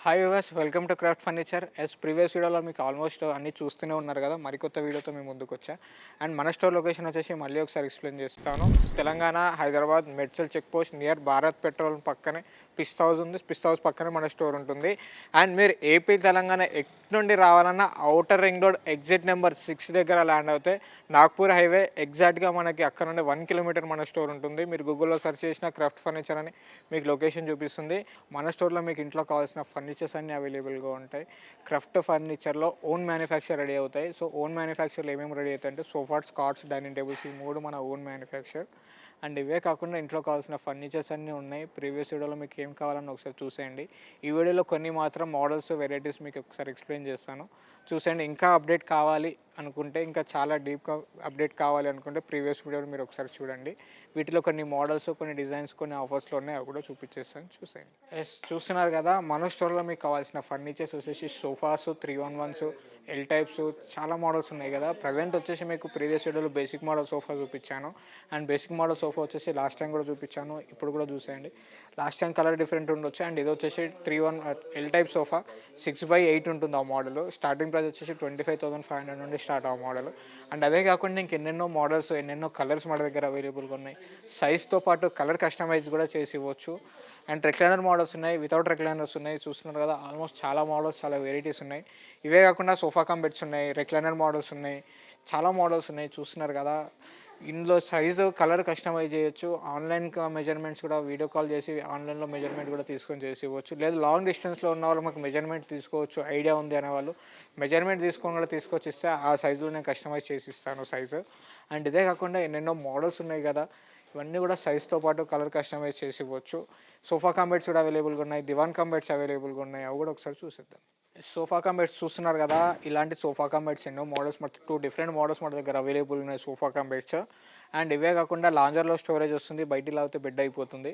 Hi viewers, welcome to craft furniture. Previous వీడియోలో మీకు almost అన్నీ చూస్తూనే ఉన్నారు కదా. మరికొత్త వీడియోతో మేము ముందుకొచ్చా. అండ్ మన స్టోర్ లొకేషన్ వచ్చేసి మళ్ళీ ఒకసారి ఎక్స్ప్లెయిన్ చేస్తాను. Telangana, Hyderabad, Medchal check post near Bharat petrol పక్కనే పిస్ట్ హౌస్ ఉంది. పిస్ట్ హౌస్ పక్కనే మన స్టోర్ ఉంటుంది. అండ్ మీరు ఏపీ తెలంగాణ నుండి రావాలన్నా outer ring road exit number 6 దగ్గర ల్యాండ్ అవుతే నాగ్పూర్ హైవే ఎగ్జాక్ట్గా మనకి అక్కడ నుండి 1 కిలోమీటర్ మన స్టోర్ ఉంటుంది. మీరు గూగుల్లో సెర్చ్ చేసిన క్రాఫ్ట్ ఫర్నిచర్ అని మీకు లొకేషన్ చూపిస్తుంది. మన స్టోర్లో మీకు ఇంట్లో కావాల్సిన ఫర్నిచర్స్ అన్నీ అవైలబుల్గా ఉంటాయి. క్రాఫ్ట్ ఫర్నిచర్లో ఓన్ మ్యానుఫ్యాక్చర్ రెడీ అవుతాయి. సో ఓన్ మ్యానుఫ్యాక్చర్లో ఏమేమి రెడీ అవుతాయి అంటే సోఫాస్, కార్ట్స్, డైనింగ్ టేబుల్స్ ఈ మూడు మన ఓన్ మ్యానుఫ్యాక్చర్. అండ్ ఇవే కాకుండా ఇంట్లో కావాల్సిన ఫర్నిచర్స్ అన్నీ ఉన్నాయి. ప్రీవియస్ వీడియోలో మీకు ఏం కావాలన్నా ఒకసారి చూసేయండి. ఈ వీడియోలో కొన్ని మాత్రం మోడల్స్, వెరైటీస్ మీకు ఒకసారి ఎక్స్ప్లెయిన్ చేస్తాను, చూసేయండి. ఇంకా అప్డేట్ కావాలి అనుకుంటే, ఇంకా చాలా డీప్గా అప్డేట్ కావాలి అనుకుంటే ప్రీవియస్ వీడియోని మీరు ఒకసారి చూడండి. వీటిలో కొన్ని మోడల్స్, కొన్ని డిజైన్స్, కొన్ని ఆఫర్స్లో ఉన్నాయి, అవి కూడా చూపించేస్తాను, చూసేయండి. చూస్తున్నారు కదా, మన స్టోర్లో మీకు కావాల్సిన ఫర్నిచర్స్ వచ్చేసి సోఫాస్, 3-1-1s, ఎల్ టైప్స్, చాలా మోడల్స్ ఉన్నాయి కదా. ప్రజెంట్ వచ్చేసి మీకు ప్రీవియస్ వీడియోలో బేసిక్ మోడల్ సోఫా చూపించాను. అండ్ బేసిక్ మోడల్ సోఫా వచ్చేసి లాస్ట్ టైం కూడా చూపించాను, ఇప్పుడు కూడా చూసేయండి. లాస్ట్ టైం కలర్ డిఫరెంట్ ఉండొచ్చు. అండ్ ఇది వచ్చేసి 3-1 ఎల్ టైప్ సోఫా 6x8 ఉంటుంది ఆ మోడల్. స్టార్టింగ్ ప్రైస్ వచ్చేసి 25,500 నుండి స్టార్ట్ ఆ మోడల్. అండ్ అదే కాకుండా ఇంకెన్నెన్నో మోడల్స్, ఎన్నెన్నో కలర్స్ మన దగ్గర అవైలబుల్గా ఉన్నాయి. సైజ్తో పాటు కలర్ కస్టమైజ్ కూడా చేసి ఇవ్వచ్చు. అండ్ రెక్లైనర్ మోడల్స్ ఉన్నాయి, వితౌట్ రెక్లైనర్స్ ఉన్నాయి. చూస్తున్నారు కదా, ఆల్మోస్ట్ చాలా మోడల్స్, చాలా వెరైటీస్ ఉన్నాయి. ఇవే కాకుండా సోఫా కమ్ బెడ్స్ ఉన్నాయి, రెక్లైనర్ మోడల్స్ ఉన్నాయి, చాలా మోడల్స్ ఉన్నాయి. చూస్తున్నారు కదా, ఇందులో సైజు, కలర్ కస్టమైజ్ చేయొచ్చు. ఆన్లైన్ మెజర్మెంట్స్ కూడా వీడియో కాల్ చేసి ఆన్లైన్లో మెజర్మెంట్ కూడా తీసుకొని చేసి ఇవ్వచ్చు. లేదు లాంగ్ డిస్టెన్స్లో ఉన్న వాళ్ళు మాకు మెజర్మెంట్ తీసుకోవచ్చు, ఐడియా ఉంది అనేవాళ్ళు మెజర్మెంట్ తీసుకొని కూడా తీసుకొచ్చి ఇస్తే ఆ సైజులో నేను కస్టమైజ్ చేసి ఇస్తాను సైజు. అండ్ ఇదే కాకుండా ఎన్నెన్నో మోడల్స్ ఉన్నాయి కదా, ఇవన్నీ కూడా సైజ్తో పాటు కలర్ కస్టమైజ్ చేసి ఇవ్వచ్చు. సోఫా కంబెడ్స్ కూడా అవైలబుల్గా ఉన్నాయి, దివాన్ కంబెడ్స్ అవైలబుల్గా ఉన్నాయి, అవి కూడా ఒకసారి చూసేద్దాం. సోఫా కమ్ బెడ్స్ చూస్తున్నారు కదా, ఇలాంటి సోఫా కమ్ బెడ్స్ ఎన్నో మోడల్స్, మన 2 డిఫరెంట్ మోడల్స్ మన దగ్గర అవైలబుల్ ఉన్నాయి సోఫా కమ్ బెడ్స్. అండ్ ఇవే కాకుండా లాంజర్లో స్టోరేజ్ వస్తుంది, బయటికి లాగితే బెడ్ అయిపోతుంది.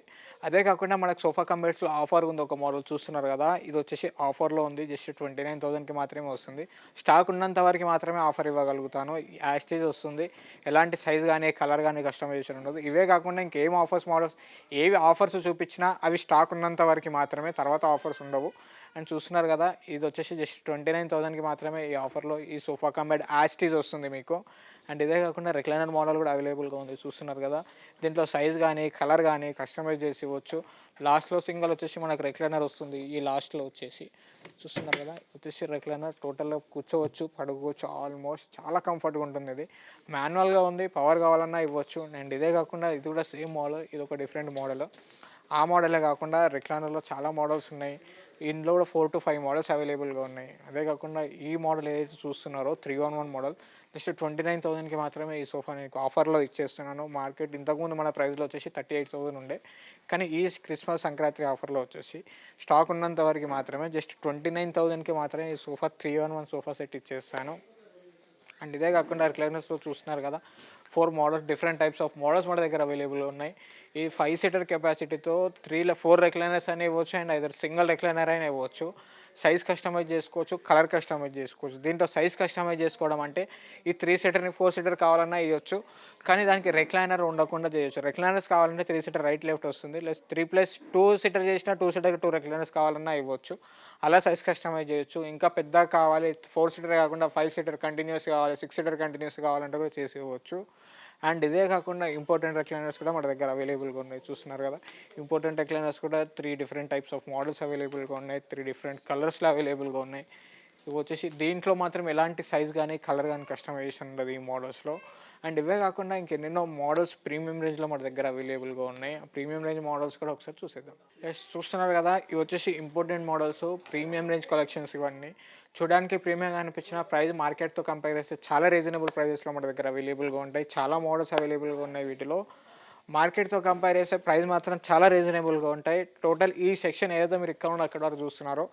అదే కాకుండా మనకు సోఫా కమ్ బెడ్స్లో ఆఫర్ ఉంది. ఒక మోడల్ చూస్తున్నారు కదా, ఇది వచ్చేసి ఆఫర్లో ఉంది. జస్ట్ 29,000కి మాత్రమే వస్తుంది. స్టాక్ ఉన్నంత వరకు మాత్రమే ఆఫర్ ఇవ్వగలుగుతాను. యాస్టేజ్ వస్తుంది, ఎలాంటి సైజ్ కానీ కలర్ కానీ కస్టమైజేషన్ ఉండదు. ఇవే కాకుండా ఇంకేం ఆఫర్స్ మోడల్స్, ఏవి ఆఫర్స్ చూపించినా అవి స్టాక్ ఉన్నంత వరకు మాత్రమే, తర్వాత ఆఫర్స్ ఉండవు. అండ్ చూస్తున్నారు కదా, ఇది వచ్చేసి జస్ట్ 29,000కి మాత్రమే ఈ ఆఫర్లో ఈ సోఫా కమ్ బెడ్ యాస్టీజ్ వస్తుంది మీకు. అండ్ ఇదే కాకుండా రెక్లైనర్ మోడల్ కూడా అవైలబుల్గా ఉంది. చూస్తున్నారు కదా, దీంట్లో సైజ్ కానీ కలర్ కానీ కస్టమైజ్ చేసి ఇవ్వచ్చు. లాస్ట్లో సింగల్ వచ్చేసి మనకు రెక్లైనర్ వస్తుంది. ఈ లాస్ట్లో వచ్చేసి చూస్తున్నారు కదా, వచ్చేసి రెక్లైనర్ టోటల్గా కూర్చోవచ్చు, పడుకోవచ్చు, ఆల్మోస్ట్ చాలా కంఫర్ట్గా ఉంటుంది. ఇది మాన్యువల్గా ఉంది, పవర్ కావాలన్నా ఇవ్వచ్చు. అండ్ ఇదే కాకుండా ఇది కూడా సేమ్ మోడల్, ఇది ఒక డిఫరెంట్ మోడల్. ఆ మోడలే కాకుండా రెక్లైనర్లో చాలా మోడల్స్ ఉన్నాయి. ఇందులో కూడా 4-5 మోడల్స్ అవైలబుల్గా ఉన్నాయి. అదే కాకుండా ఈ మోడల్ ఏదైతే చూస్తున్నారో 3-1-1 మోడల్ జస్ట్ 29,000కి మాత్రమే ఈ సోఫా నేను ఆఫర్లో ఇచ్చేస్తున్నాను. మార్కెట్ ఇంతకుముందు మన ప్రైస్లో వచ్చేసి 38,000 ఉండే, కానీ ఈ క్రిస్మస్ సంక్రాంతి ఆఫర్లో వచ్చేసి స్టాక్ ఉన్నంత వరకు మాత్రమే జస్ట్ 29,000కి మాత్రమే ఈ సోఫా 3-1-1 సోఫా సెట్ ఇచ్చేస్తాను. అండ్ ఇదే కాకుండా రిక్లైనర్స్లో చూస్తున్నారు కదా, 4 models, different types of models మన దగ్గర అవైలబుల్ ఉన్నాయి. ఈ 5 సీటర్ కెపాసిటీతో 4 రెక్లైనర్స్ అయినా ఇవ్వచ్చు, అండ్ ఐదర్ సింగిల్ రెక్లైనర్ అయినా ఇవ్వచ్చు. సైజ్ కస్టమైజ్ చేసుకోవచ్చు, కలర్ కస్టమైజ్ చేసుకోవచ్చు. దీంట్లో సైజ్ కస్టమైజ్ చేసుకోవడం అంటే ఈ 3 సీటర్ని 4 సీటర్ కావాలన్నా ఇవ్వచ్చు, కానీ దానికి రెక్లైనర్ ఉండకుండా చేయొచ్చు. రెక్లైనర్స్ కావాలంటే 3 సీటర్ రైట్ లెఫ్ట్ వస్తుంది, లేదా 3+2 సీటర్ చేసినా 2 సీటర్కి 2 రెక్లైనర్స్ కావాలన్నా ఇవ్వచ్చు. అలా సైజ్ కస్టమైజ్ చేయొచ్చు. ఇంకా పెద్దగా కావాలి, 4 సీటర్ కాకుండా 5 సీటర్ కంటిన్యూస్ కావాలి, 6 సీటర్ కంటిన్యూస్ కావాలంటే కూడా చేసి ఇవ్వచ్చు. అండ్ ఇదే కాకుండా ఇంపార్టెంట్ రెక్లైనర్స్ కూడా మన దగ్గర అవైలబుల్గా ఉన్నాయి. చూస్తున్నారు కదా, ఇంపార్టెంట్ రెక్లైనర్స్ కూడా 3 డిఫరెంట్ టైప్స్ ఆఫ్ మోడల్స్ అవైలబుల్గా ఉన్నాయి, 3 డిఫరెంట్ కలర్స్లో అవైలబుల్గా ఉన్నాయి. ఇవి వచ్చేసి దీంట్లో మాత్రం ఎలాంటి సైజ్ కానీ కలర్ కానీ కస్టమైజేషన్ ఉండదు ఈ మోడల్స్లో. అండ్ ఇవే కాకుండా ఇంకెన్నెన్నో మోడల్స్ ప్రీమియం రేంజ్లో మన దగ్గర అవైలబుల్గా ఉన్నాయి. ఆ ప్రీమియం రేంజ్ మోడల్స్ కూడా ఒకసారి చూసేద్దాం. చూస్తున్నారు కదా, ఇవి వచ్చేసి important models, premium range collections. ఇవన్నీ చూడడానికి ప్రీమియంగా అనిపించిన ప్రైస్ మార్కెట్తో కంపేర్ చేస్తే చాలా రీజనబుల్ ప్రైజెస్లో మన దగ్గర అవైలబుల్గా ఉంటాయి. చాలా మోడల్స్ అవైలబుల్గా ఉన్నాయి. వీటిలో మార్కెట్తో కంపేర్ చేస్తే ప్రైస్ మాత్రం చాలా రీజనబుల్గా ఉంటాయి. టోటల్ ఈ సెక్షన్ ఏదైతే మీరు ఇక్కడ నుండి అక్కడ వరకు చూస్తున్నారో,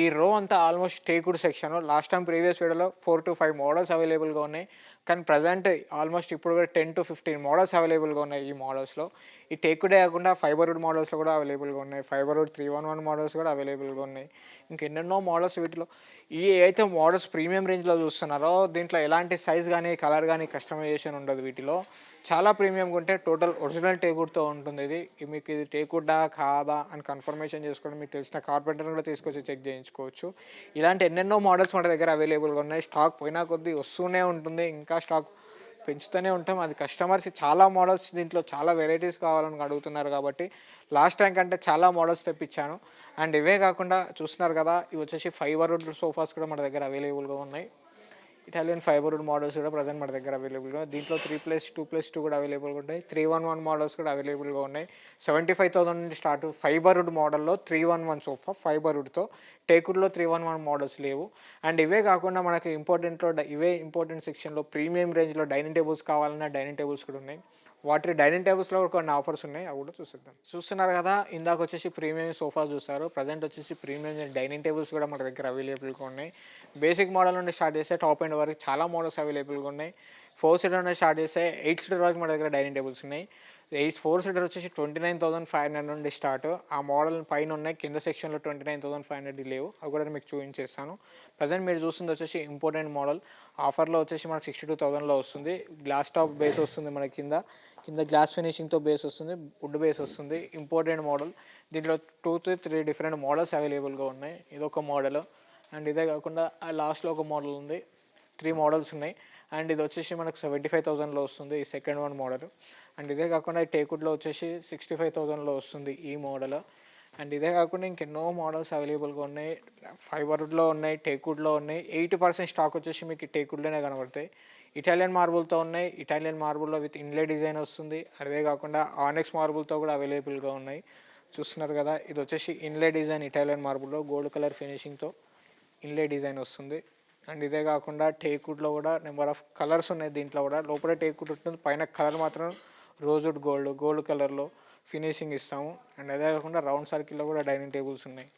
ఈ రో అంతా almost teakwood section. Last time previous వీడియోలో 4-5 మోడల్స్ అవైలబుల్గా ఉన్నాయి. కానీ ప్రెజెంట్ ఆల్మోస్ట్ ఇప్పుడు కూడా 10-15 మోడల్స్ అవైలబుల్‌గా ఉన్నాయి ఈ మోడల్స్‌లో. ఈ టేక్‌వుడే కాకుండా ఫైబర్‌వుడ్ మోడల్స్‌లో కూడా అవైలబుల్‌గా ఉన్నాయి. ఫైబర్‌వుడ్ 311 మోడల్స్ కూడా అవైలబుల్‌గా ఉన్నాయి. ఇంకెన్నెన్నో మోడల్స్ వీటిలో ఈ ఏవైతే మోడల్స్ ప్రీమియం రేంజ్‌లో చూస్తున్నారో దీంట్లో ఎలాంటి సైజ్ గానీ, కలర్ గానీ కస్టమైజేషన్ ఉండదు వీటిలో. చాలా ప్రీమియంగా ఉంటే టోటల్ ఒరిజినల్ టేక్‌వుడ్‌తో ఉంటుంది ఇది. మీకు ఇది టేక్‌వుడ్డా కాదా అని కన్ఫర్మేషన్ చేసుకోవడం మీకు తెలిసిన కార్పెంటర్‌ని కూడా తీసుకొచ్చి చెక్ చేయించుకోవచ్చు. ఇలాంటి ఎన్నెన్నో మోడల్స్ మన దగ్గర అవైలబుల్‌గా ఉన్నాయి. స్టాక్ పోయినా కొద్దీ వస్తూనే ఉంటుంది. ఇంకా స్టాక్ పెంచుతూనే ఉంటాం. అది కస్టమర్స్ చాలా మోడల్స్ దీంట్లో చాలా వెరైటీస్ కావాలని అడుగుతున్నారు కాబట్టి లాస్ట్ టైం కంటే చాలా మోడల్స్ తెప్పించాను. అండ్ ఇవే కాకుండా చూస్తున్నారు కదా! ఇవి వచ్చేసి ఫైబర్‌వుడ్ సోఫాస్ కూడా మన దగ్గర అవైలబుల్‌గా ఉన్నాయి. ఇటాలియన్ ఫైబర్‌వుడ్ మోడల్స్ కూడా ప్రెజెంట్ మన దగ్గర అవైలబుల్‌గా దీంట్లో 3+2+2 కూడా అవైలబుల్‌గా ఉంటాయి. 311 మోడల్స్ కూడా అవైలబుల్‌గా ఉన్నాయి. 75,000 నుండి స్టార్ట్ ఫైబర్‌వుడ్ మోడల్‌లో 311 సోఫా ఫైబర్‌వుడ్‌తో. టేక్‌వుడ్‌లో 311 మోడల్స్ లేవు. అండ్ ఇవే కాకుండా మనకి ఇవే ఇంపార్టెంట్ సెక్షన్‌లో ప్రీమియం రేంజ్‌లో డైనింగ్ టేబుల్స్ కావాలన్నా డైనింగ్ టేబుల్స్ కూడా ఉన్నాయి. వాటి డైనింగ్ టేబుల్స్‌లో కొన్ని ఆఫర్స్ ఉన్నాయి. అవి కూడా చూసేద్దాం. చూస్తున్నారు కదా! ఇందాకొచ్చేసి ప్రీమియం సోఫా చూసారు. ప్రెజెంట్ వచ్చేసి ప్రీమియం డైనింగ్ టేబుల్స్ కూడా మన దగ్గర అవైలబుల్‌గా ఉన్నాయి. బేసిక్ మోడల్ నుండి స్టార్ట్ చేస్తే టాప్ ఎండ్ వరకు చాలా మోడల్స్ అవైలబుల్‌గా ఉన్నాయి. 4 సీటర్ నుండి స్టార్ట్ చేస్తే 8 సీటర్ వరకు మన దగ్గర డైనింగ్ టేబుల్స్ ఉన్నాయి. 4 సీటర్ వచ్చేసి 29,500 నుండి స్టార్ట్. ఆ మోడల్ పైన ఉన్నాయి. కింద సెక్షన్‌లో 29,500 లేవు. అవి కూడా మీకు చూపించేస్తాను. ప్రెజెంట్ మీరు చూస్తుంది వచ్చేసి ఇంపార్టెంట్ మోడల్. ఆఫర్‌లో వచ్చేసి మనకు 62,000లో వస్తుంది. గ్లాస్ టాప్ బేస్ వస్తుంది మన కింద. కింద గ్లాస్ ఫినిషింగ్‌తో బేస్ వస్తుంది. వుడ్ బేస్ వస్తుంది. Important model. దీంట్లో 2-3 డిఫరెంట్ మోడల్స్ అవైలబుల్‌గా ఉన్నాయి. ఇదొక మోడల్. అండ్ ఇదే కాకుండా లాస్ట్‌లో ఒక మోడల్ ఉంది. 3 మోడల్స్ ఉన్నాయి. అండ్ ఇదొచ్చేసి మనకు 75,000లో వస్తుంది. ఈ సెకండ్ వన్ మోడల్. అండ్ ఇదే కాకుండా ఈ టేక్‌వుడ్‌లో వచ్చేసి 65,000లో వస్తుంది ఈ మోడల్. అండ్ ఇదే కాకుండా ఇంకెన్నో మోడల్స్ అవైలబుల్‌గా ఉన్నాయి. ఫైబర్‌వుడ్‌లో ఉన్నాయి, టేక్‌వుడ్‌లో ఉన్నాయి. 80% స్టాక్ వచ్చేసి మీకు టేక్‌వుడ్‌లోనే కనబడతాయి. ఇటాలియన్ మార్బుల్‌తో ఉన్నాయి. ఇటాలియన్ మార్బుల్‌లో విత్ ఇన్‌లే డిజైన్ వస్తుంది. అదే కాకుండా ఆనెక్స్ మార్బుల్‌తో కూడా అవైలబుల్‌గా ఉన్నాయి. చూస్తున్నారు కదా! ఇదొచ్చేసి ఇన్‌లే డిజైన్ ఇటాలియన్ మార్బుల్‌లో గోల్డ్ కలర్ ఫినిషింగ్‌తో ఇన్‌లే డిజైన్ వస్తుంది. అండ్ ఇదే కాకుండా టేక్‌వుడ్‌లో కూడా నంబర్ ఆఫ్ కలర్స్ ఉన్నాయి దీంట్లో కూడా. లోపల టేక్‌వుడ్ ఉంటుంది. పైన కలర్ మాత్రం రోజ్‌వుడ్ గోల్డ్ కలర్‌లో ఫినిషింగ్ ఇస్తాము. అండ్ అదే కాకుండా రౌండ్ సర్కిల్‌లో కూడా డైనింగ్ టేబుల్స్ ఉన్నాయి.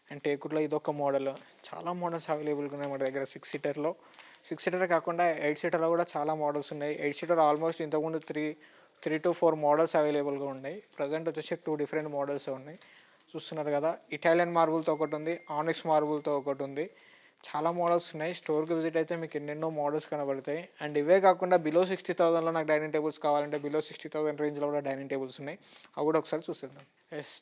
అండ్ టేక్‌వుడ్‌లో ఇదొక మోడల్. చాలా మోడల్స్ అవైలబుల్‌గా ఉన్నాయి మన దగ్గర 6 సీటర్‌లో. 6 సీటర్ కాకుండా 8 సీటర్‌లో కూడా చాలా మోడల్స్ ఉన్నాయి. 8 సీటర్ ఆల్మోస్ట్ ఇంతకుముందు 3-4 మోడల్స్ అవైలబుల్‌గా ఉన్నాయి. ప్రెజెంట్ వచ్చేసి 2 డిఫరెంట్ మోడల్స్ ఉన్నాయి. చూస్తున్నారు కదా! ఇటాలియన్ మార్బుల్‌తో ఒకటుంది. ఆనిక్స్ మార్బుల్‌తో ఒకటుంది. చాలా మోడల్స్ ఉన్నాయి. స్టోర్‌కి విజిట్ అయితే మీకు ఎన్నెన్నో మోడల్స్ కనబడతాయి. అండ్ ఇవే కాకుండా బిలో 60,000లో నాకు డైనింగ్ టేబుల్స్ కావాలంటే బిలో 60,000 రేంజ్‌లో కూడా డైనింగ్ టేబుల్స్ ఉన్నాయి. అవి కూడా ఒకసారి చూసేద్దాం.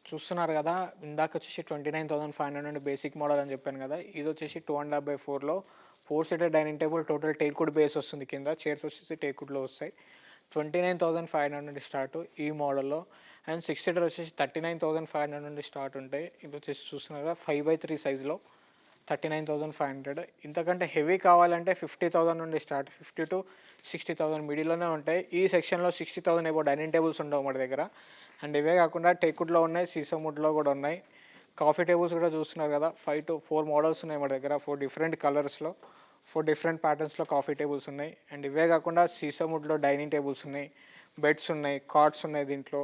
చూస్తున్నారు కదా! ఇందాక వచ్చేసి 29,500 నుండి బేసిక్ మోడల్ అని చెప్పాను కదా! ఇదొచ్చేసి 2.5/4లో 4 seater dining table total teakwood base వస్తుంది కింద. చైర్స్ వచ్చేసి టేక్‌వుడ్‌లో వస్తాయి. 29,500 నుండి స్టార్ట్ ఈ మోడల్‌లో. అండ్ 6 సీటర్ వచ్చేసి 39,500 నుండి స్టార్ట్ ఉంటాయి. ఇదొచ్చేసి చూస్తున్నారా 5/3 సైజ్‌లో 39,500. ఇంతకంటే హెవీ కావాలంటే 50,000 నుండి స్టార్ట్. 50,000-60,000 మిడిల్‌లోనే ఉంటాయి. ఈ సెక్షన్‌లో 60,000 అబోవ్ డైనింగ్ టేబుల్స్ ఉండవు మన దగ్గర. అండ్ ఇవే కాకుండా టేక్‌వుడ్‌లో ఉన్నాయి, సీసమ్ వుడ్‌లో కూడా ఉన్నాయి. కాఫీ టేబుల్స్ కూడా చూస్తున్నారు కదా! 5-4 మోడల్స్ ఉన్నాయి మన దగ్గర. 4 డిఫరెంట్ కలర్స్‌లో, 4 డిఫరెంట్ ప్యాటర్న్స్‌లో కాఫీ టేబుల్స్ ఉన్నాయి. అండ్ ఇవే కాకుండా సీసమ్ వుడ్‌లో డైనింగ్ టేబుల్స్ ఉన్నాయి, బెడ్స్ ఉన్నాయి, కాట్స్ ఉన్నాయి దీంట్లో.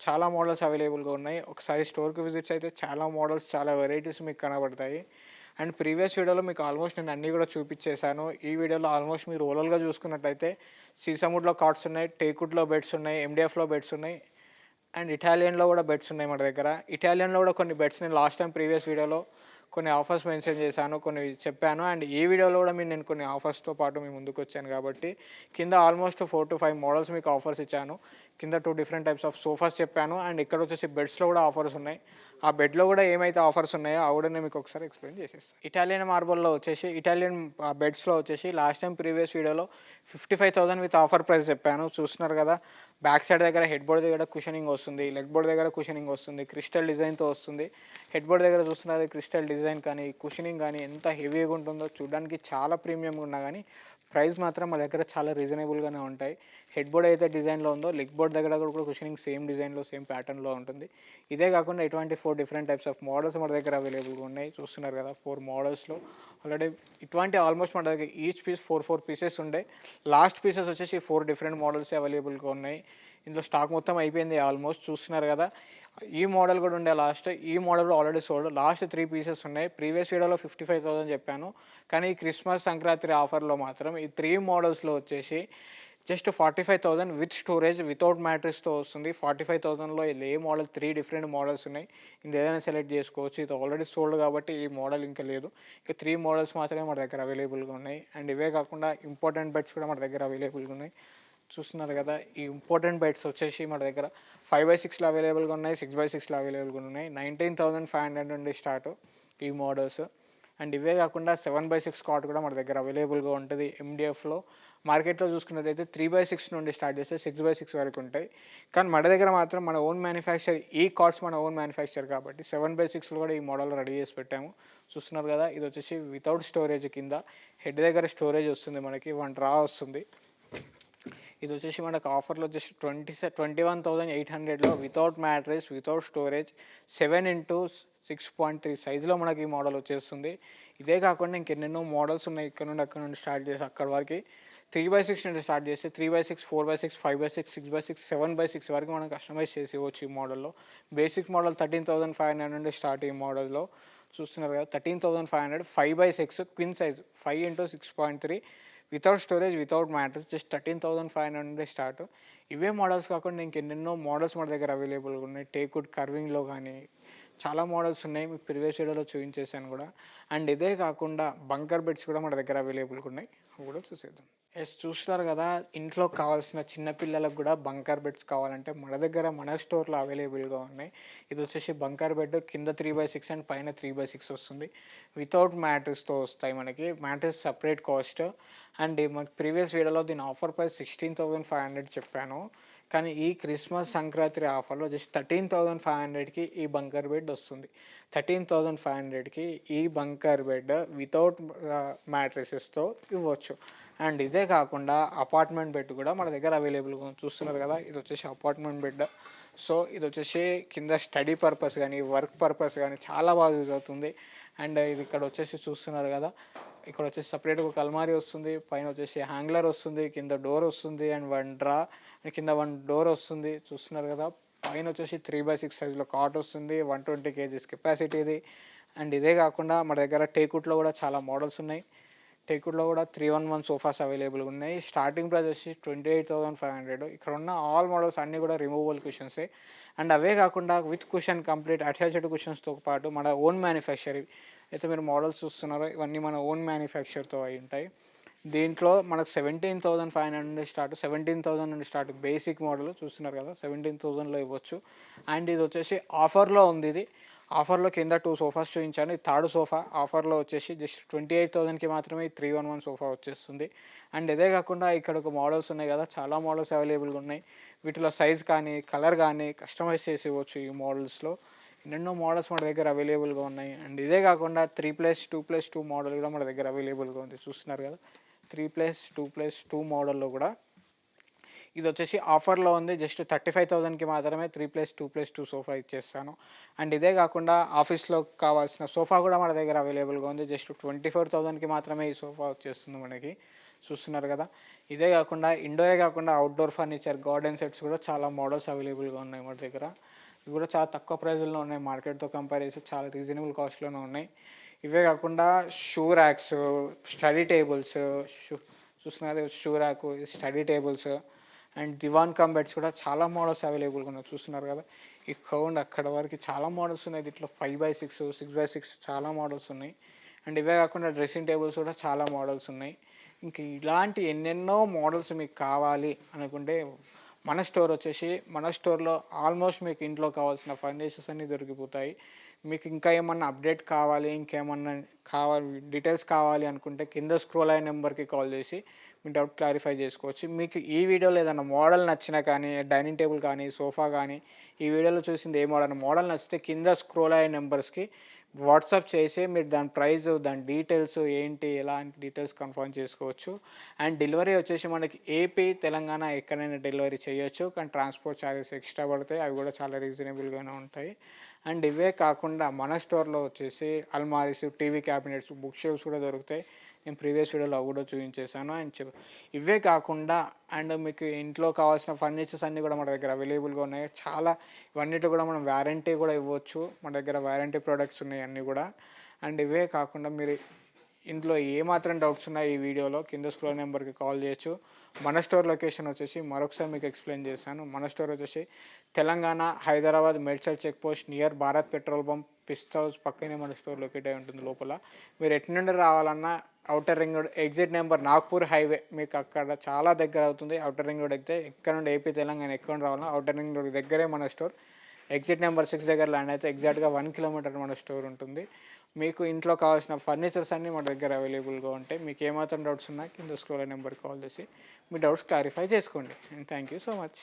చాలా మోడల్స్ అవైలబుల్‌గా ఉన్నాయి. ఒకసారి స్టోర్‌కి విజిట్స్ అయితే చాలా మోడల్స్, చాలా వెరైటీస్ మీకు కనబడతాయి. అండ్ ప్రీవియస్ వీడియోలో మీకు ఆల్మోస్ట్ నేను అన్నీ కూడా చూపించేశాను. ఈ వీడియోలో ఆల్మోస్ట్ మీరు ఓవరాల్‌గా చూసుకున్నట్టయితే సీసమ్ వుడ్‌లో కాట్స్ ఉన్నాయి, టేక్‌వుడ్‌లో బెడ్స్ ఉన్నాయి, ఎండీఎఫ్‌లో బెడ్స్ ఉన్నాయి. అండ్ ఇటాలియన్‌లో కూడా బెడ్స్ ఉన్నాయి మన దగ్గర. ఇటాలియన్‌లో కూడా కొన్ని బెడ్స్ నేను లాస్ట్ టైమ్ ప్రీవియస్ వీడియోలో కొన్ని ఆఫర్స్ మెన్షన్ చేశాను. కొన్ని చెప్పాను. అండ్ ఈ వీడియోలో కూడా నేను కొన్ని ఆఫర్స్‌తో పాటు మీ ముందుకొచ్చాను కాబట్టి కింద ఆల్మోస్ట్ 4-5 మోడల్స్ మీకు ఆఫర్స్ ఇచ్చాను. కింద 2 డిఫరెంట్ టైప్స్ ఆఫ్ సోఫాస్ చెప్పాను. అండ్ ఇక్కడ వచ్చేసి బెడ్స్‌లో కూడా ఆఫర్స్ ఉన్నాయి. ఆ బెడ్‌లో కూడా ఏమైతే ఆఫర్స్ ఉన్నాయో అవి కూడా నేను మీకు ఒకసారి ఎక్స్‌ప్లెయిన్ చేసేస్తాను. ఇటాలియన్ మార్బుల్‌లో వచ్చేసి బెడ్స్‌లో వచ్చేసి లాస్ట్ టైమ్ ప్రీవియస్ వీడియోలో 55,000 విత్ ఆఫర్ ప్రైస్ చెప్పాను. చూస్తున్నారు కదా! బ్యాక్ సైడ్ దగ్గర హెడ్ బోర్డ్ దగ్గర కుషనింగ్ వస్తుంది. లెగ్ బోర్డ్ దగ్గర కుషనింగ్ వస్తుంది. క్రిస్టల్ డిజైన్‌తో వస్తుంది. హెడ్ బోర్డ్ దగ్గర చూస్తున్నారు క్రిస్టల్ డిజైన్ కానీ, కుషనింగ్ కానీ ఎంత హెవీగా ఉంటుందో చూడడానికి చాలా ప్రీమియంగా ఉన్నా కానీ ప్రైస్ మాత్రం మా దగ్గర చాలా రీజనబుల్‌గానే ఉంటాయి. హెడ్ బోర్డ్ అయితే డిజైన్‌లో ఉందో లెగ్ బోర్డ్ దగ్గర కూడా కుషనింగ్ సేమ్ డిజైన్‌లో, సేమ్ ప్యాటర్న్‌లో ఉంటుంది. ఇదే కాకుండా ఇటువంటి 4 డిఫరెంట్ టైప్స్ ఆఫ్ మోడల్స్ మన దగ్గర అవైలబుల్‌గా ఉన్నాయి. చూస్తున్నారు కదా! 4 మోడల్స్‌లో ఆల్రెడీ ఇటువంటి ఆల్మోస్ట్ మన దగ్గర ఈచ్ పీస్ 4 పీసెస్ ఉండే. లాస్ట్ పీసెస్ వచ్చేసి 4 డిఫరెంట్ మోడల్స్ అవైలబుల్‌గా ఉన్నాయి. ఇందులో స్టాక్ మొత్తం అయిపోయింది ఆల్మోస్ట్ చూస్తున్నారు కదా! ఈ మోడల్ కూడా ఉండే లాస్ట్. ఈ మోడల్ కూడా ఆల్రెడీ సోల్డ్. లాస్ట్ 3 పీసెస్ ఉన్నాయి. ప్రీవియస్ వీడియోలో 55,000 చెప్పాను. కానీ ఈ క్రిస్మస్, సంక్రాంతి ఆఫర్‌లో మాత్రం ఈ 3 మోడల్స్‌లో వచ్చేసి జస్ట్ 45,000 విత్ స్టోరేజ్, వితౌట్ మ్యాట్రిక్స్‌తో వస్తుంది. 45,000లో ఇలా ఏ మోడల్ 3 డిఫరెంట్ మోడల్స్ ఉన్నాయి. ఇందులో ఏదైనా సెలెక్ట్ చేసుకోవచ్చు. ఇది ఆల్రెడీ సోల్డ్ కాబట్టి ఈ మోడల్ ఇంకా లేదు. ఇక 3 మోడల్స్ మాత్రమే మన దగ్గర అవైలబుల్‌గా ఉన్నాయి. అండ్ ఇవే కాకుండా ఇంపార్టెంట్ బెడ్స్ కూడా మన దగ్గర అవైలబుల్‌గా ఉన్నాయి. చూస్తున్నారు కదా! ఈ ఇంపార్టెంట్ బెడ్స్ వచ్చేసి మన దగ్గర 5/6లో అవైలబుల్‌గా ఉన్నాయి. 6/6లో అవైలబుల్‌గా ఉన్నాయి. 19,500 నుండి స్టార్ట్ ఈ మోడల్స్. అండ్ ఇవే కాకుండా 7/6 కాట్ కూడా మన దగ్గర అవైలబుల్‌గా ఉంటది ఎండిఎఫ్‌లో. మార్కెట్‌లో చూసుకున్నట్టయితే 3/6 నుండి స్టార్ట్ చేస్తే 6/6 వరకు ఉంటాయి. కానీ మన దగ్గర మాత్రం మన ఓన్ మ్యానుఫ్యాక్చర్, ఈ కార్డ్స్ మన ఓన్ మ్యానుఫ్యాక్చర్ కాబట్టి 7/6లో కూడా ఈ మోడల్ రెడీ చేసి పెట్టాము. చూస్తున్నారు కదా! ఇది వచ్చేసి వితౌట్ స్టోరేజ్ కింద. హెడ్ దగ్గర స్టోరేజ్ వస్తుంది మనకి. 1 డ్రా వస్తుంది. ఇది వచ్చేసి మనకు ఆఫర్‌లో జస్ట్ 21,800లో without mattress, without storage 7x6.3 సైజ్‌లో మనకి ఈ మోడల్ వచ్చేస్తుంది. ఇదే కాకుండా ఇంకెన్నెన్నో మోడల్స్ ఉన్నాయి. ఇక్కడ నుండి, అక్కడ నుండి స్టార్ట్ చేసి అక్కడి వరకి 3/6 నుండి స్టార్ట్ చేస్తే 3/6, 4/6, 5/6, 6/6, 7/6 వరకు మనం కస్టమైజ్ చేసి ఇవ్వచ్చు ఈ మోడల్‌లో. బేసిక్ మోడల్ 13,500 నుండి స్టార్ట్ ఈ మోడల్‌లో. చూస్తున్నారు కదా! 13,500 5/6 queen size 5x6.3 without storage, without mattress just 13,500 నుండి స్టార్ట్. ఇవే మోడల్స్ కాకుండా ఇంకెన్నెన్నో మోడల్స్ మన దగ్గర అవైలబుల్‌గా ఉన్నాయి. టేక్‌వుడ్ కర్వింగ్‌లో గానీ, చాలా మోడల్స్ ఉన్నాయి. మీకు ప్రీవియస్ వీడియోలో చూపించేసాను గూడా. అండ్ ఇదే కాకుండా బంకర్ బెడ్స్ కూడా మన దగ్గర అవైలబుల్‌గా ఉన్నాయి. అవి కూడా చూసేద్దాం. చూస్తున్నారు కదా! ఇంట్లోకి కావాల్సిన చిన్న పిల్లలకు గూడా బంకర్ బెడ్స్ కావాలంటే మన దగ్గర మన స్టోర్‌లో అవైలబుల్‌గా ఉన్నాయి. ఇదొచ్చేసి బంకర్ బెడ్ కింద 3/6 అండ్ పైన 3/6 వస్తుంది. వితౌట్ మ్యాట్రెస్‌తో వస్తాయి మనకి. Mattress separate cost. అండ్ మనకి ప్రీవియస్ వీడియోలో దీని ఆఫర్ ప్రైస్ 16,500 చెప్పాను. కానీ ఈ క్రిస్మస్, సంక్రాంతి ఆఫర్‌లో జస్ట్ 13,500కి ఈ బంకర్ బెడ్ వస్తుంది. 13,500కి ఈ బంకర్ బెడ్ వితౌట్ మ్యాట్రెసెస్‌తో ఇవ్వచ్చు. అండ్ ఇదే కాకుండా అపార్ట్మెంట్ బెడ్ కూడా మన దగ్గర అవైలబుల్‌గా ఉంది. చూస్తున్నారు కదా! ఇదొచ్చేసి అపార్ట్మెంట్ బెడ్. సో, ఇదొచ్చేసి కింద స్టడీ పర్పస్ గానీ, వర్క్ పర్పస్ గానీ చాలా బాగా యూజ్ అవుతుంది. అండ్ ఇది ఇక్కడ వచ్చేసి చూస్తున్నారు కదా! ఇక్కడ వచ్చేసి సెపరేట్‌గా ఒక అల్మారీ వస్తుంది. పైన వచ్చేసి హ్యాంగ్లర్ వస్తుంది. కింద డోర్ వస్తుంది. అండ్ 1 డ్రా కింద 1 డోర్ వస్తుంది. చూస్తున్నారు కదా! పైన వచ్చేసి 3/6 సైజ్‌లో కాట్ వస్తుంది. 120 కేజీస్ కెపాసిటీది. అండ్ ఇదే కాకుండా మన దగ్గర టేక్‌వుడ్‌లో కూడా చాలా మోడల్స్ ఉన్నాయి. టేక్‌వుడ్‌లో కూడా 311 సోఫాస్ అవైలబుల్‌గా ఉన్నాయి. స్టార్టింగ్ ప్రైస్ వచ్చి 28,500. ఇక్కడ ఉన్న ఆల్ మోడల్స్ అన్నీ కూడా రిమూవబుల్ కుషన్సే. అండ్ అవే కాకుండా విత్ కుషన్ కంప్లీట్ అటాచ్డ్ కుషన్స్‌తో పాటు మన ఓన్ మ్యానుఫ్యాక్చర్ అయితే మీరు మోడల్స్ చూస్తున్నారో ఇవన్నీ మన ఓన్ మ్యానుఫ్యాక్చర్‌తో అయి ఉంటాయి. దీంట్లో మనకు 17,500 నుండి స్టార్ట్, 17,000 నుండి స్టార్ట్ బేసిక్ మోడల్ చూస్తున్నారు కదా! 17,000లో ఇవ్వచ్చు. అండ్ ఇది వచ్చేసి ఆఫర్‌లో ఉంది ఇది. ఆఫర్‌లో కింద 2 సోఫాస్ చూయించాను. ఇది థర్డ్ సోఫా. ఆఫర్‌లో వచ్చేసి జస్ట్ 28,000కి మాత్రమే ఈ 311 సోఫా వచ్చేస్తుంది. అండ్ ఇదే కాకుండా ఇక్కడ ఒక మోడల్స్ ఉన్నాయి కదా! చాలా మోడల్స్ అవైలబుల్‌గా ఉన్నాయి. వీటిలో సైజ్ కానీ, కలర్ గానీ కస్టమైజ్ చేసి ఇవ్వచ్చు ఈ మోడల్స్‌లో. ఎన్నెన్నో మోడల్స్ మన దగ్గర అవైలబుల్‌గా ఉన్నాయి. అండ్ ఇదే కాకుండా 3+2+2 మోడల్ కూడా మన దగ్గర అవైలబుల్‌గా ఉంది. చూస్తున్నారు కదా! 3+2+2 మోడల్‌లో కూడా ఇదొచ్చేసి ఆఫర్‌లో ఉంది. జస్ట్ 35,000కి మాత్రమే 3+2+2 సోఫా ఇచ్చేస్తాను. అండ్ ఇదే కాకుండా ఆఫీస్‌లో కావాల్సిన సోఫా కూడా మన దగ్గర అవైలబుల్‌గా ఉంది. జస్ట్ 24,000కి మాత్రమే ఈ సోఫా వచ్చేస్తుంది మనకి. చూస్తున్నారు కదా! ఇదే కాకుండా ఇండోరే కాకుండా అవుట్‌డోర్ ఫర్నిచర్, గార్డెన్ సెట్స్ కూడా చాలా మోడల్స్ అవైలబుల్‌గా ఉన్నాయి మన దగ్గర. ఇవి కూడా చాలా తక్కువ ప్రైజ్‌లో ఉన్నాయి. మార్కెట్‌తో కంపేర్ చేస్తే చాలా రీజనబుల్ కాస్ట్‌లోనే ఉన్నాయి. ఇవే కాకుండా shoe racks, study tables, shoe చూస్తున్నారు shoe rack, study tables and divan cum beds కూడా చాలా మోడల్స్ అవైలబుల్‌గా ఉన్నాయి. చూస్తున్నారు కదా! ఇక్కడ నుండి అక్కడ వరకు చాలా మోడల్స్ ఉన్నాయి. దీంట్లో 5/6, 6/6 చాలా మోడల్స్ ఉన్నాయి. అండ్ ఇవే కాకుండా డ్రెస్సింగ్ టేబుల్స్ కూడా చాలా మోడల్స్ ఉన్నాయి. ఇంక ఇలాంటి ఎన్నెన్నో మోడల్స్ మీకు కావాలి అనుకుంటే మన స్టోర్ వచ్చేసి మన స్టోర్‌లో ఆల్మోస్ట్ మీకు ఇంట్లో కావాల్సిన ఫర్నిచర్స్ అన్నీ దొరికిపోతాయి. మీకు ఇంకా ఏమన్నా అప్డేట్ కావాలి, ఇంకేమన్నా డీటెయిల్స్ కావాలి అనుకుంటే కింద స్క్రోల్ అయిన నెంబర్‌కి కాల్ చేసి మీ డౌట్ క్లారిఫై చేసుకోవచ్చు. మీకు ఈ వీడియోలో ఏదైనా మోడల్ నచ్చినా కానీ, డైనింగ్ టేబుల్ కానీ, సోఫా కానీ, ఈ వీడియోలో చూసింది ఏ మోడల్ నచ్చితే కింద స్క్రోల్ అయ్యే నెంబర్స్‌కి వాట్సాప్ చేసి మీరు దాని ప్రైస్, దాని డీటెయిల్స్ ఏంటి, ఎలాంటి డీటెయిల్స్ కన్ఫర్మ్ చేసుకోవచ్చు. అండ్ డెలివరీ వచ్చేసి మనకి ఏపీ, తెలంగాణ ఎక్కడైనా డెలివరీ చేయొచ్చు. కానీ ట్రాన్స్‌పోర్ట్ చార్జెస్ ఎక్స్‌ట్రా పడతాయి. అవి కూడా చాలా రీజనబుల్‌గానే ఉంటాయి. అండ్ ఇవే కాకుండా మన స్టోర్‌లో వచ్చేసి అల్మారీస్, టీవీ క్యాబినెట్స్, బుక్ షెల్ఫ్స్ కూడా దొరుకుతాయి. నేను ప్రీవియస్ వీడియోలో అవి కూడా చూపించేసాను. ఇవే కాకుండా అండ్ మీకు ఇంట్లో కావాల్సిన ఫర్నిచర్స్ అన్నీ కూడా మన దగ్గర అవైలబుల్గా ఉన్నాయి. చాలా ఇవన్నిటి కూడా మనం వారంటీ కూడా ఇవ్వచ్చు. మన దగ్గర వారంటీ ప్రొడక్ట్స్ ఉన్నాయి అన్నీ కూడా. అండ్ ఇవే కాకుండా మీరు ఇందులో ఏమాత్రం డౌట్స్ ఉన్నాయి ఈ వీడియోలో కింద స్క్రోల్ నెంబర్కి కాల్ చేయొచ్చు. మన స్టోర్ లొకేషన్ వచ్చేసి మరొకసారి మీకు ఎక్స్ప్లెయిన్ చేశాను. మన స్టోర్ వచ్చేసి Telangana, Hyderabad, Medchal check post near Bharat petrol bunk, Pista house పక్కనే మన స్టోర్ లొకేట్ అయి ఉంటుంది లోపల. మీరు ఎటు నుండి రావాలన్నా outer ring road exit number Nagpur highway మీకు అక్కడ చాలా దగ్గర అవుతుంది. ఔటర్ రింగ్ రోడ్ ఎక్కితే ఇక్కడ నుండి ఏపీ తెలంగాణ ఎక్కడ రావాలన్నా ఔటర్ రింగ్ రోడ్ దగ్గరే మన స్టోర్. ఎగ్జిట్ నెంబర్ 6 దగ్గర ల్యాండ్ అయితే ఎగ్జాక్ట్గా 1 కిలోమీటర్ మన స్టోర్ ఉంటుంది. మీకు ఇంట్లో కావాల్సిన ఫర్నిచర్స్ అన్నీ మన దగ్గర అవైలబుల్గా ఉంటాయి. మీకు ఏమాత్రం డౌట్స్ ఉన్నా కింద స్క్రోల్ నెంబర్కి కాల్ చేసి మీ డౌట్స్ క్లారిఫై చేసుకోండి. And thank you so much.